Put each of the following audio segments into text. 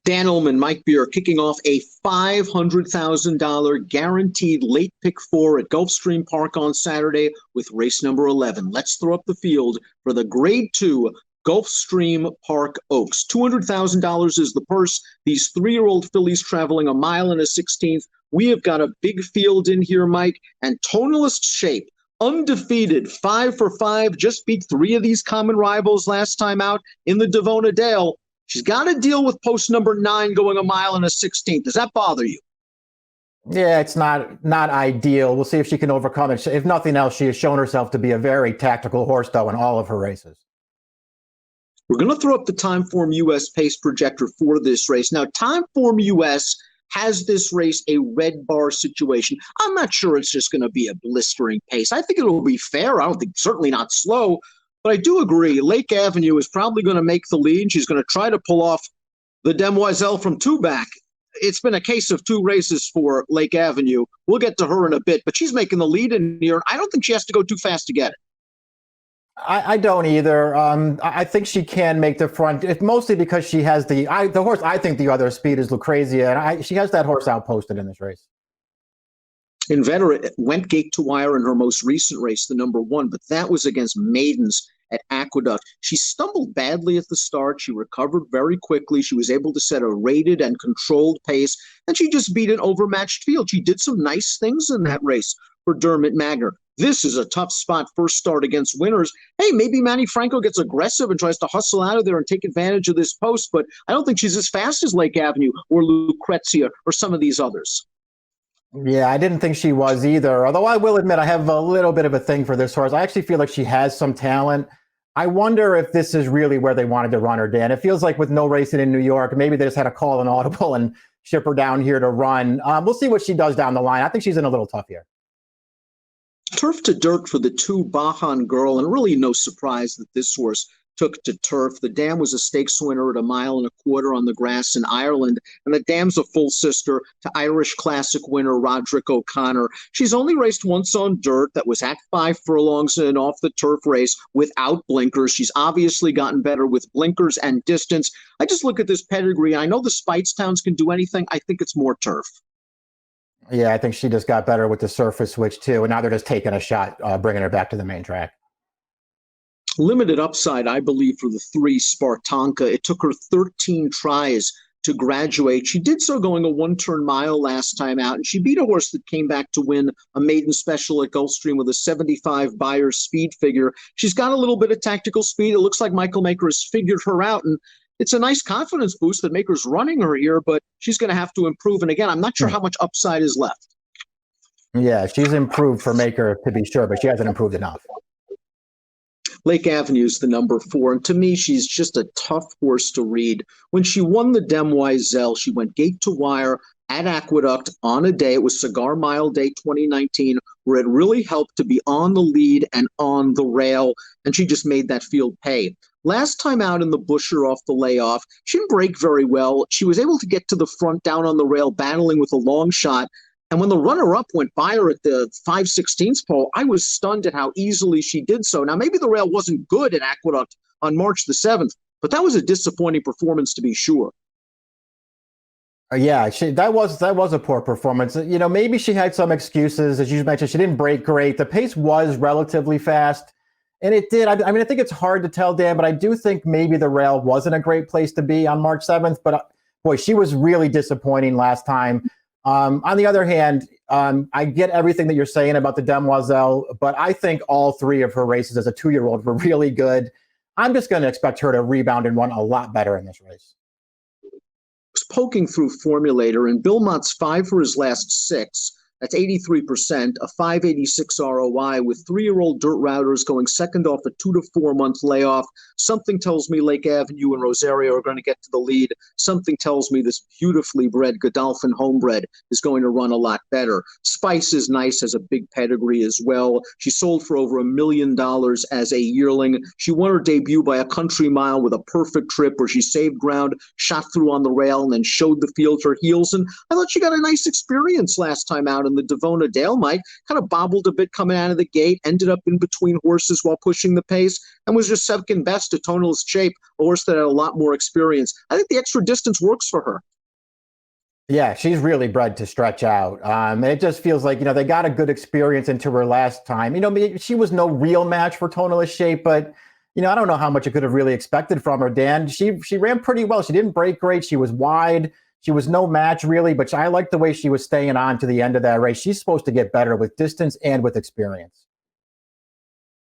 Dan Illman, Mike Beer, kicking off a $500,000 guaranteed late pick four at Gulfstream Park on Saturday with race number 11. Let's throw up the field for the Grade 2 Gulfstream Park Oaks. $200,000 is the purse. These three-year-old fillies traveling a mile and a 16th. We have got a big field in here, Mike, and Tonalist Shape, undefeated, 5 for 5, just beat three of these common rivals last time out in the Devona Dale. She's got to deal with post number 9 going a mile and a 16th. Does that bother you? Yeah, it's not ideal. We'll see if she can overcome it. If nothing else, she has shown herself to be a very tactical horse, though, in all of her races. We're going to throw up the Timeform US pace projector for this race. Now, Timeform US has this race a red bar situation. I'm not sure it's just going to be a blistering pace. I think it'll be fair. I don't think, certainly not slow. But I do agree, Lake Avenue is probably going to make the lead. She's going to try to pull off the Demoiselle from two back. It's been a case of two races for Lake Avenue. We'll get to her in a bit, but she's making the lead in here. I don't think she has to go too fast to get it. I don't either. I think she can make the front, mostly because she has the horse. I think the other speed is Lucrezia, and she has that horse outposted in this race. Inveterate went gate to wire in her most recent race, the number 1, but that was against Maidens at Aqueduct. She stumbled badly at the start. She recovered very quickly. She was able to set a rated and controlled pace, and she just beat an overmatched field. She did some nice things in that race for Dermot Magner. This is a tough spot, first start against winners. Hey, maybe Manny Franco gets aggressive and tries to hustle out of there and take advantage of this post, but I don't think she's as fast as Lake Avenue or Lucrezia or some of these others. Yeah, I didn't think she was either. Although I will admit I have a little bit of a thing for this horse. I actually feel like she has some talent. I wonder if this is really where they wanted to run her, Dan. It feels like with no racing in New York, maybe they just had to call an audible and ship her down here to run. We'll see what she does down the line. I think she's in a little tough here. Turf to dirt for the 2 Bajan Girl, and really no surprise that this horse took to turf. The dam was a stakes winner at a mile and a quarter on the grass in Ireland, and the dam's a full sister to Irish Classic winner Roderick O'Connor. She's only raced once on dirt. That was at 5 furlongs in an off-the-turf race without blinkers. She's obviously gotten better with blinkers and distance. I just look at this pedigree. I know the Speightstowns can do anything. I think it's more turf. Yeah, I think she just got better with the surface switch, too, and now they're just taking a shot, bringing her back to the main track. Limited upside, I believe, for the 3 Spartanka. It took her 13 tries to graduate. She did so going a 1-turn mile last time out, and she beat a horse that came back to win a maiden special at Gulfstream with a 75 Beyer speed figure. She's got a little bit of tactical speed. It looks like Michael Maker has figured her out, and it's a nice confidence boost that Maker's running her here, but she's going to have to improve. And again, I'm not sure how much upside is left. Yeah, she's improved for Maker, to be sure, but she hasn't improved enough. Lake Avenue is the number 4, and to me, she's just a tough horse to read. When she won the Demoiselle, she went gate to wire at Aqueduct on a day. It was Cigar Mile Day 2019, where it really helped to be on the lead and on the rail, and she just made that field pay. Last time out in the Busher off the layoff, she didn't break very well. She was able to get to the front down on the rail, battling with a long shot. And when the runner-up went by her at the 5/16 pole, I was stunned at how easily she did so. Now, maybe the rail wasn't good at Aqueduct on March the 7th, but that was a disappointing performance to be sure. Yeah, that was a poor performance. You know, maybe she had some excuses. As you mentioned, she didn't break great. The pace was relatively fast, and it did. I mean, I think it's hard to tell, Dan, but I do think maybe the rail wasn't a great place to be on March 7th. But, boy, she was really disappointing last time. On the other hand, I get everything that you're saying about the Demoiselle, but I think all 3 of her races as a 2-year-old were really good. I'm just going to expect her to rebound and run a lot better in this race. Was poking through Formulator, and Bill Mott's 5 for his last 6. That's 83%, a 586 ROI with 3-year-old dirt routers going second off a 2 to 4 month layoff. Something tells me Lake Avenue and Rosario are going to get to the lead. Something tells me this beautifully bred Godolphin homebred is going to run a lot better. Spice is nice, has a big pedigree as well. She sold for over $1 million as a yearling. She won her debut by a country mile with a perfect trip where she saved ground, shot through on the rail, and then showed the field her heels. And I thought she got a nice experience last time out out in the Devona Dale, Mike. Kind of bobbled a bit coming out of the gate, ended up in between horses while pushing the pace, and was just second best to Tonalist Shape, a horse that had a lot more experience. I think the extra distance works for her. Yeah, she's really bred to stretch out. It just feels like, they got a good experience into her last time. She was no real match for Tonalist Shape, but, I don't know how much you could have really expected from her, Dan. She ran pretty well. She didn't break great. She was wide. She was no match, really, but I like the way she was staying on to the end of that race. She's supposed to get better with distance and with experience.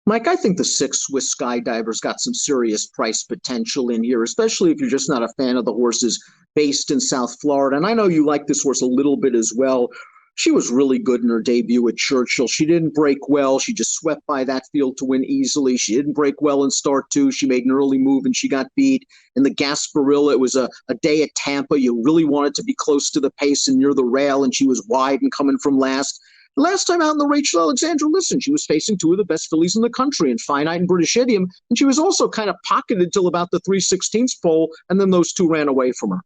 Mike, I think the 6 Swiss Skydiver's got some serious price potential in here, especially if you're just not a fan of the horses based in South Florida. And I know you like this horse a little bit as well. She was really good in her debut at Churchill. She didn't break well. She just swept by that field to win easily. She didn't break well in start 2. She made an early move and she got beat. In the Gasparilla, it was a day at Tampa. You really wanted to be close to the pace and near the rail, and she was wide and coming from last. Last time out in the Rachel Alexandra, listen, she was facing 2 of the best fillies in the country in Finite and British Idiom, and she was also kind of pocketed till about the 3/16 pole, and then those 2 ran away from her.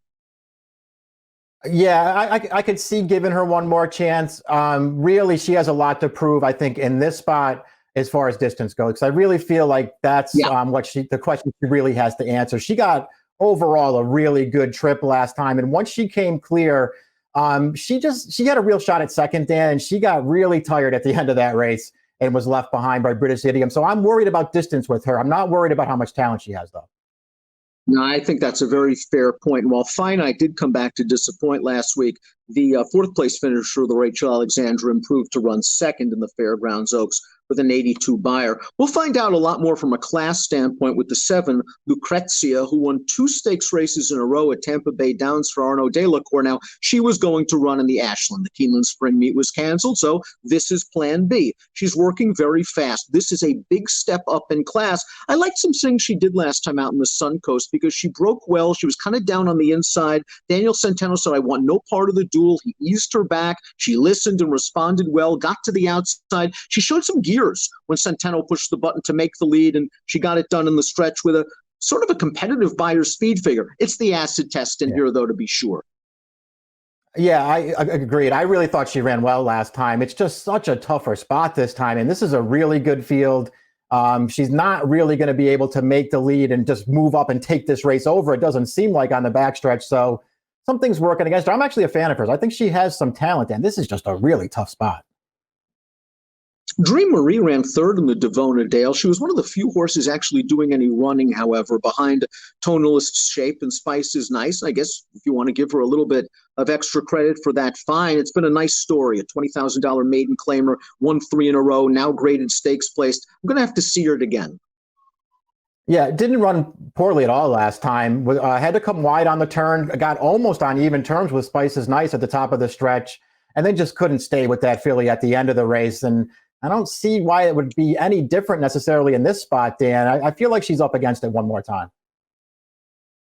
Yeah, I could see giving her one more chance. Really, she has a lot to prove, I think, in this spot as far as distance goes, because I really feel like that's the question she really has to answer. She got overall a really good trip last time, and once she came clear, she had a real shot at second, Dan, and she got really tired at the end of that race and was left behind by British Idiom. So I'm worried about distance with her. I'm not worried about how much talent she has, though. No, I think that's a very fair point. And while Finite did come back to disappoint last week, the 4th place finisher, the Rachel Alexandra, improved to run second in the Fairgrounds Oaks with an 82 buyer. We'll find out a lot more from a class standpoint with the 7, Lucrezia, who won 2 stakes races in a row at Tampa Bay Downs for Arnaud Delacour. Now, she was going to run in the Ashland. The Keeneland Spring Meet was canceled, so this is plan B. She's working very fast. This is a big step up in class. I liked some things she did last time out in the Suncoast because she broke well. She was kind of down on the inside. Daniel Centeno said, I want no part of the duel. He eased her back. She listened and responded well, got to the outside. She showed some gears when Centeno pushed the button to make the lead, and she got it done in the stretch with a sort of a competitive buyer speed figure. It's the acid test in here, though, to be sure. Yeah, I agreed. I really thought she ran well last time. It's just such a tougher spot this time, and this is a really good field. She's not really going to be able to make the lead and just move up and take this race over. It doesn't seem like on the backstretch, so something's working against her. I'm actually a fan of hers. I think she has some talent, and this is just a really tough spot. Dream Marie ran 3rd in the Devona Dale. She was one of the few horses actually doing any running, however, behind Tonalist Shape and Spice is Nice. I guess if you want to give her a little bit of extra credit for that, fine. It's been a nice story. A $20,000 maiden claimer, won 3 in a row, now graded stakes placed. I'm going to have to see her again. Yeah, it didn't run poorly at all last time. Had to come wide on the turn, got almost on even terms with Spice is Nice at the top of the stretch, and then just couldn't stay with that filly at the end of the race. And I don't see why it would be any different necessarily in this spot, Dan. I feel like she's up against it one more time.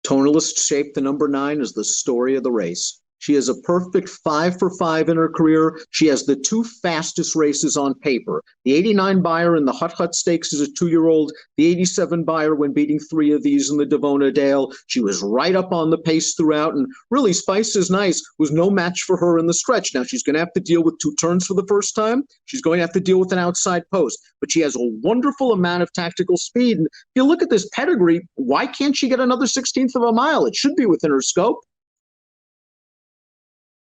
Tonalist Shape, the number 9, is the story of the race. She has a perfect 5 for 5 in her career. She has the 2 fastest races on paper. The 89 buyer in the Hut Hut Stakes is a 2-year-old. The 87 buyer when beating 3 of these in the Devona Dale. She was right up on the pace throughout, and really Spice is Nice was no match for her in the stretch. Now she's going to have to deal with 2 turns for the first time. She's going to have to deal with an outside post, but she has a wonderful amount of tactical speed. And if you look at this pedigree, why can't she get another 16th of a mile? It should be within her scope.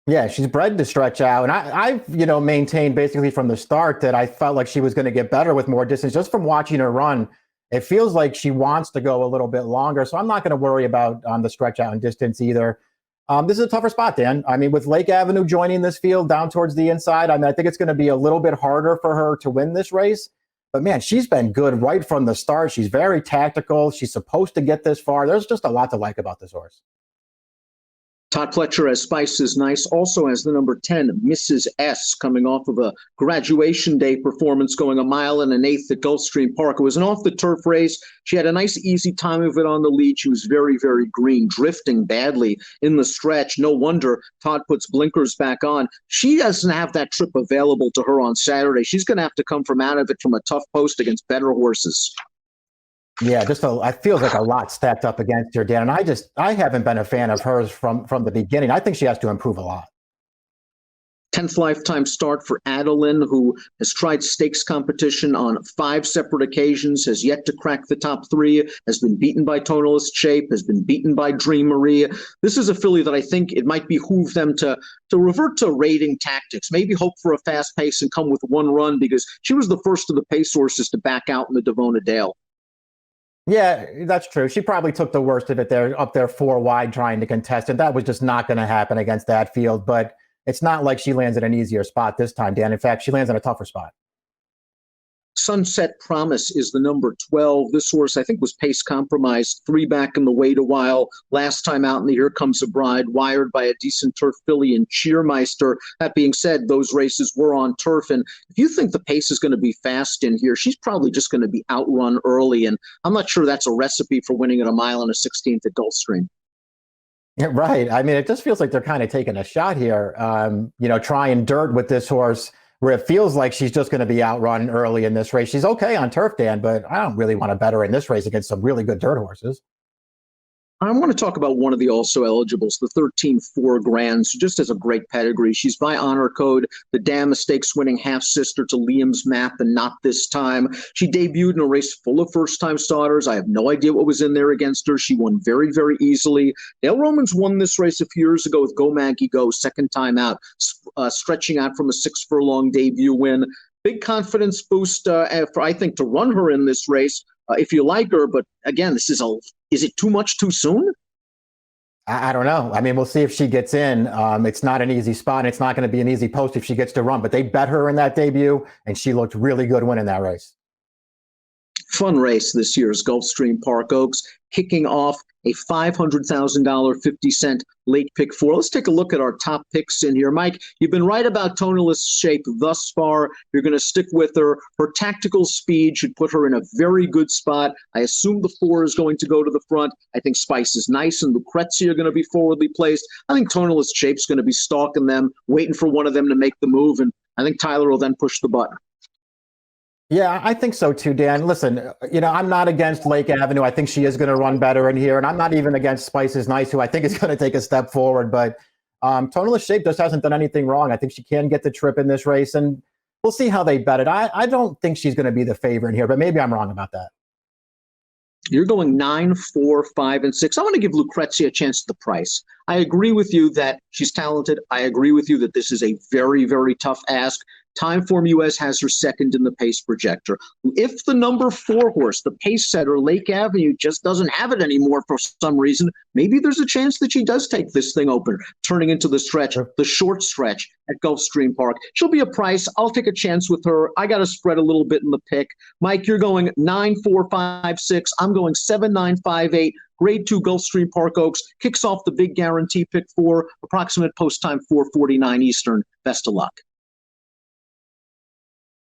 Yeah, she's bred to stretch out. And I've maintained basically from the start that I felt like she was going to get better with more distance. Just from watching her run, it feels like she wants to go a little bit longer. So I'm not going to worry about the stretch out and distance either. This is a tougher spot, Dan. I mean, with Lake Avenue joining this field down towards the inside, I think it's going to be a little bit harder for her to win this race. But man, she's been good right from the start. She's very tactical. She's supposed to get this far. There's just a lot to like about this horse. Todd Pletcher as Spice is Nice, also has the number 10, Mrs. S, coming off of a graduation day performance going 1 1/8 miles at Gulfstream Park. It was an off-the-turf race. She had a nice, easy time of it on the lead. She was very, very green, drifting badly in the stretch. No wonder Todd puts blinkers back on. She doesn't have that trip available to her on Saturday. She's going to have to come from out of it from a tough post against better horses. Yeah, I feel like a lot stacked up against her, Dan. And I haven't been a fan of hers from the beginning. I think she has to improve a lot. 10th lifetime start for Adeline, who has tried stakes competition on 5 separate occasions, has yet to crack the top 3, has been beaten by Tonalist Shape, has been beaten by Dream Marie. This is a filly that I think it might behoove them to revert to rating tactics, maybe hope for a fast pace and come with one run, because she was the first of the pace horses to back out in the Devona Dale. Yeah, that's true. She probably took the worst of it there, up there 4 wide trying to contest, and that was just not going to happen against that field. But it's not like she lands in an easier spot this time, Dan. In fact, she lands in a tougher spot. Sunset Promise is the number 12. This horse, I think, was pace compromised, 3 back in the wait a while. Last time out in the Here Comes a Bride, wired by a decent turf filly and Cheermeister. That being said, those races were on turf. And if you think the pace is going to be fast in here, she's probably just going to be outrun early. And I'm not sure that's a recipe for winning at a mile and a 16th at Gulfstream. Yeah, right. I mean, it just feels like they're kind of taking a shot here, trying dirt with this horse, where it feels like she's just going to be outrun early in this race. She's okay on turf, Dan, but I don't really want to bet her in this race against some really good dirt horses. I want to talk about one of the also eligibles, the 13-4 Grands, who just has a great pedigree. She's by honor code, the Dam Mistakes winning half-sister to Liam's Map, and Not This Time. She debuted in a race full of first-time starters. I have no idea what was in there against her. She won very, very easily. Dale Romans won this race a few years ago with Go Maggie Go, second time out, stretching out from a 6-furlong debut win. Big confidence boost, I think, to run her in this race. If you like her, but again, is it too much too soon? I don't know. I mean, we'll see if she gets in. It's not an easy spot, and it's not going to be an easy post if she gets to run, but they bet her in that debut, and she looked really good winning that race. Fun race this year's Gulfstream Park Oaks, kicking off a $500,000 50-cent late pick 4. Let's take a look at our top picks in here. Mike, you've been right about Tonalist Shape thus far. You're going to stick with her. Her tactical speed should put her in a very good spot. I assume the 4 is going to go to the front. I think Spice is Nice and Lucrezia are going to be forwardly placed. I think Tonalist Shape's going to be stalking them, waiting for one of them to make the move, and I think Tyler will then push the button. Yeah, I think so too, Dan. Listen, I'm not against Lake Avenue. I think she is going to run better in here. And I'm not even against Spice is Nice, who I think is going to take a step forward. But Tonalist Shape just hasn't done anything wrong. I think she can get the trip in this race. And we'll see how they bet it. I don't think she's going to be the favorite in here, but maybe I'm wrong about that. You're going 9, 4, 5, and 6. I want to give Lucrezia a chance at the price. I agree with you that she's talented. I agree with you that this is a very, very tough ask. Timeform US has her second in the pace projector. If the number 4 horse, the pace setter, Lake Avenue, just doesn't have it anymore for some reason, maybe there's a chance that she does take this thing open, turning into the stretch, the short stretch at Gulfstream Park. She'll be a price. I'll take a chance with her. I got to spread a little bit in the pick. Mike, you're going 9, 4, 5, 6. I'm going 7, 9, 5, 8. Grade 2 Gulfstream Park Oaks kicks off the big guarantee pick 4, approximate post time 4:49 Eastern. Best of luck.